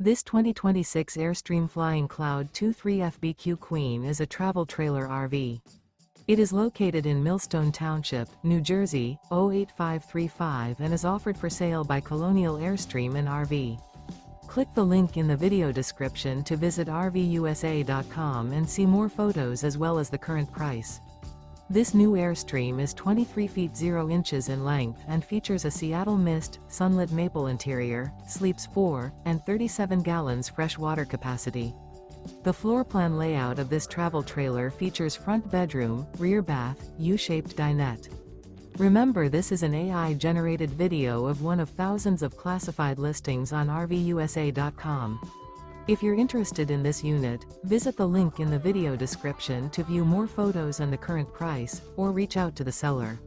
This 2026 Airstream Flying Cloud 23FBQ Queen is a travel trailer RV. It is located in Millstone Township, New Jersey, 08535 and is offered for sale by Colonial Airstream RV. Click the link in the video description to visit RVUSA.com and see more photos as well as the current price. This new Airstream is 23 feet 0 inches in length and features a Seattle Mist, Sunlit Maple interior, sleeps 4, and 37 gallons fresh water capacity. The floor plan layout of this travel trailer features front bedroom, rear bath, U-shaped dinette. Remember, this is an AI-generated video of one of thousands of classified listings on RVUSA.com. If you're interested in this unit, visit the link in the video description to view more photos and the current price, or reach out to the seller.